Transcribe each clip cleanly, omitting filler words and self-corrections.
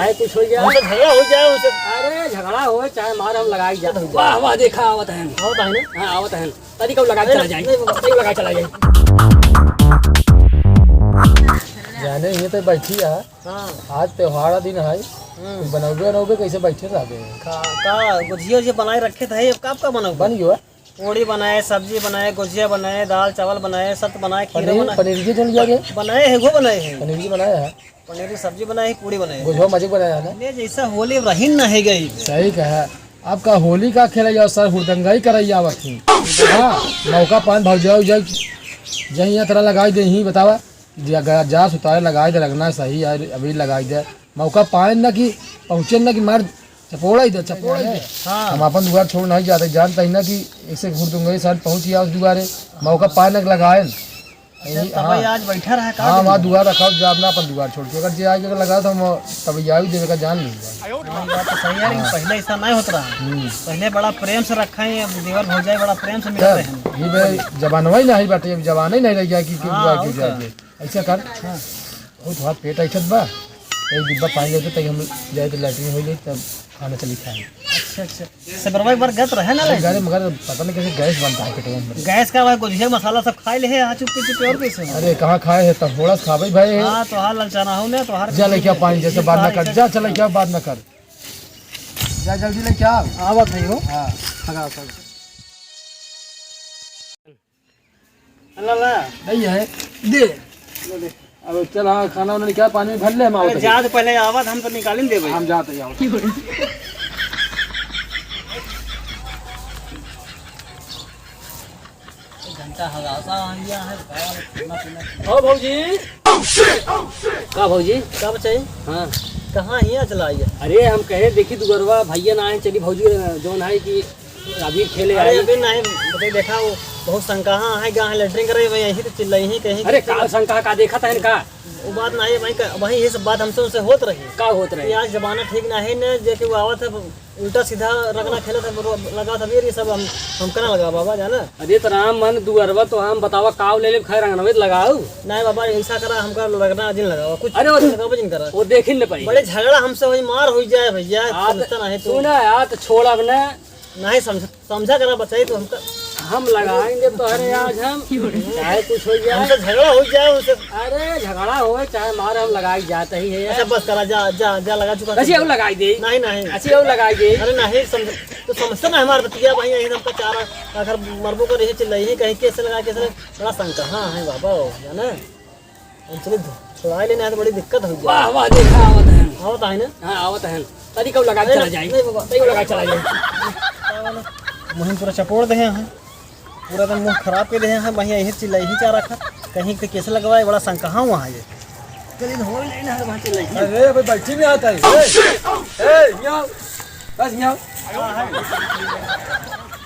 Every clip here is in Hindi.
चाहे कुछ हो जाए, झगड़ा हो जाए उसे। अरे झगड़ा हो चाहे मार हम लगाई जाते। वाह वाह देखा आवत है ना। हाँ आवत है तरी कब लगा चला जाए, तरी लगा चला जाए। जाने ये तो बैठी है। आज त्योहार दिन है, बनौबे कैसे बैठे रहते हैं। का गुजिया बनाए रखे थे, कब का बना बन गया। पूड़ी बनाए, सब्जी बनाए, गुजिया बनाए, दाल चावल बनाए, सत बनाए, खीरा बनाए, पनीर की जल गया बनाए है, वो बनाए हैं। पनीर की बनाया है, पनीर की सब्जी बनाई, पूड़ी बनाई, गुझो मजे बनाया है ना। जैसा होली रहीन न है गई। सही कहा। आपका होली का खेला जाओ सर, हुड़दंगा ही कराई आवत थी। हाँ मौका पान भाग जाओ जाए जही यहाँ तरह लगाई दे ही बतावा जा सुतारे लगाई दे लगना सही है। अभी लगाई दे मौका पाए न कि पहुँचे न कि मार चपोड़ा ही दे चपोड़ा ही दे। हम अपन दुआर छोड़ नहीं जाते, जानता ही ना कि ऐसे हुड़दंगा साथ पहुँच गया उस दुआरे मौका पाए न लगाए। आज बैठा रहा। हाँ वहाँ दुआर रखा जब ना अपन दुआर छोड़ के अगर जे आगे लगा तो हम तब या भी देवे का जान नहीं। बात तो सही है, लेकिन पहले ऐसा नहीं होता रहा। पहले बड़ा प्रेम से रखा है, देवर भौजाई बड़ा प्रेम से मिलते हैं। ये भाई जवानवा ही नहीं बाटे, जवान ही नहीं रह गया कि दुआर क्यों जाएंगे। ऐसा कर बहुत हाथ पेट ऐसा बा एक डिब्बा पानी लेते तब हम जाए तो लैट्रिन हो जाए तब खाना चली खाए। अच्छा अच्छा सबरवा एक बार गत रहे ना गारे मगर पता नहीं कैसे गैस बनता है पेट में। गैस का भाई गुजिया मसाला सब खाए ले है आ चुप चुप और कैसे। अरे कहाँ खाए है तब थोड़ा खा भाई। हाँ तो हाल ललचाना हो ना तो हर जा लेके पानी जैसे बात ना कर, जा चल क्या बात ना कर, जा जल्दी ले क्या आवत है हो। हाँ अल्लाह नहीं है दे अब चल। हाँ खाना उन्होंने क्या पानी में भर ले हम जा तो पहले आवत हम तो निकाल दे भाई। हम जाते जाओ। घंटा हगासा आ गया है ओ भौजी का भौजी कब चाहिए। हाँ कहाँ ही चला आइए। अरे हम कहे देखी दुगरवा भैया ना आए चली भौजी जोन है कि अभी खेले अरे आए। अभी नहीं बताइए देखा वो बहुत संकाहा है गाँव लेटरिंग करे भाई यहीं तो चिल्लाई ही कहीं। अरे काल शंका का देखा था इनका वो बात नहीं भाई वही ये सब बात हमसे उनसे होत रही का होत रहे। आज जमाना ठीक ना है ना जो कि वो आवत है उल्टा सीधा रगना खेला था लगा था ये सब हम कना लगा बाबा जाना। अरे तो राम मन दुगरवा तो हम बतावा काव ले ले खैर रंगनवे लगाओ नहीं बाबा ऐसा करा हमका लगना जिन लगाओ कुछ। अरे लगाओ जिन करा वो देख ही नहीं पाई। बड़े झगड़ा हमसे वही मार हो जाए भैया नहीं तो सुना यार तो छोड़ अब ना नहीं समझा करा बताइए तो हमका हम लगाएंगे तो अरे आज हम चाहे कुछ हो जाए हमसे झगड़ा हो जाए उनसे। अरे झगड़ा हो चाहे मार हम लगाई जाते ही है। अच्छा बस करा जा जा जा लगा चुका ऐसे अब लगाई दे। नहीं नहीं ऐसे अब लगाई दे। अरे नहीं तो समझते ना हमारे बतिया भाई यही हमका चार अगर मरबो को रही चिल्लाई ही कहीं कैसे लगा कैसे बड़ा शंका। हाँ है बाबा जाना चलिए छुड़ा लेना है तो बड़ी दिक्कत हो वाह वाह देखा आवत है। आवत है ना। हाँ आवत है तरी कब लगा चला जाए, तरी कब लगा चला जाए। मुहिम पूरा चपोड़ दे हैं पूरा दिन मुँह खराब के दे हैं वहीं यही चिल्लाई ही चाह रखा कहीं पे कैसे लगवाए बड़ा शंका। हाँ वहाँ ये चलिए हो लेना है वहाँ चिल्लाई। अरे भाई बैठी नहीं आता है। ए मियां बस मियां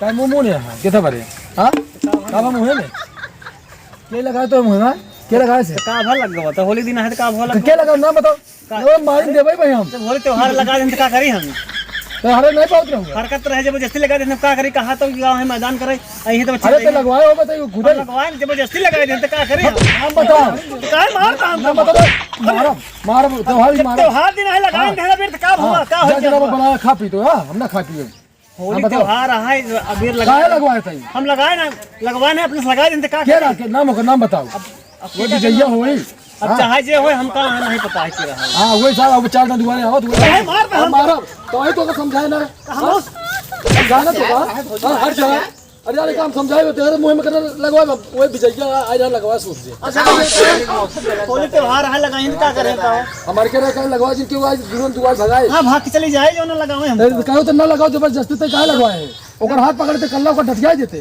काय मुंह नहीं है कितना बड़े। हाँ का मुंह में के लगाए तो मुंह में के लगाए से का भर लग गया तो होली दिन है तो का भर लग के लगा ना बताओ वो मार दे भाई हम होली त्योहार लगा दें तो का करी हम तो हरे नहीं पहुंच रहे हरकत रहे जबरदस्ती लगा दें का करी कहा तो गाँव है मैदान करे यही तो अरे तो लगवाए हो बताइए खुद लगवाए जबरदस्ती लगा दें तो का करी हम बताओ काय मारता हम बताओ मारो मारो त्योहार दिन है लगाए ढेर बेर का हुआ का हो जाए बना खा पी तो हां हम ना खा पी होली त्योहार है अबीर लगवाए थे हम लगाए ना लगवाए ना अपने लगा दें तो का क्या नाम बताओ वो विजया होई। अब चाहे जे होए हमका नहीं पता है कि रहा। हां वही साहब अब चार दिन दुआरे आओ मार मारो तो ही तो समझाए ना समझाना तो का हर जगह। अरे यार काम समझाए तेरे मुंह में करना लगवाए वही विजया आज लगवा सोच से। अच्छा होली त्योहार है लगाए तो क्या करें का हमारे के रखा लगवा जिनके आज दुल्हन दुआर भगाए। हां भाग चली जाए जो ना लगावे हम कहो तो ना लगाओ जबरदस्ती तो काहे लगवाए ओकर हाथ पकड़ते कल्ला को ढटिया देते।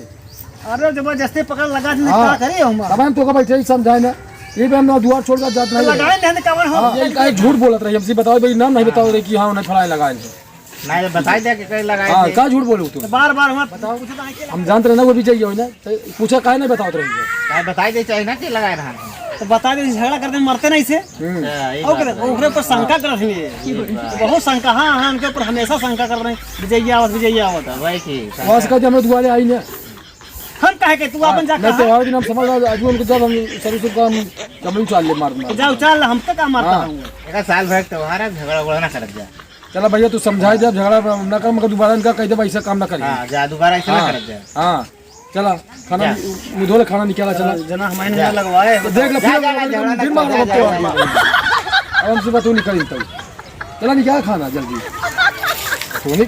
अरे जबरदस्ती पकड़ लगा दें क्या करें हम तब हम तो का बैठे समझाए ना ये भी हम ना दुआर छोड़कर जात नहीं लगाए नहीं कवर हम ये काहे झूठ बोलत रही हमसे बताओ भाई नाम नहीं बताओ रे कि हां नहीं फलाए लगाए नहीं बताई दे कि लगाए। हां का झूठ बोले तू बार बार हम बताओ कुछ नहीं हम जानते रहे ना वो भी चाहिए हो ना तो पूछा काहे नहीं बताओ रही काय बताई दे चाहिए ना कि लगाए रहा तो बता दे झगड़ा करते मरते नहीं से ओकरे ऊपर शंका कर रही है बहुत शंका। हां हां उनके ऊपर हमेशा शंका कर रहे हैं विजय आवत भाई की बस का हम दुआरे आई ना हम कहे के तू अपन जा मैं त्योहार के दिन हम समझ रहा आज उनको जब हम सर्विस का हम कबड़ी चाल ले मारना जा उचाल हम तो का मारता हूं एक साल भर त्योहार है, झगड़ा उगड़ा ना कर जा। चला भैया तू समझाए दे, झगड़ा ना कर, मगर दोबारा इनका कह दे भाई ऐसा काम ना करिए। हाँ जा दोबारा ऐसा ना कर जा। हाँ चला खाना मुँह धो ले, खाना निकाला चला। जना हमारे ने लगवाए तो देख ले फिर मारो अब हमसे बात नहीं करी। चला निकाल खाना जल्दी।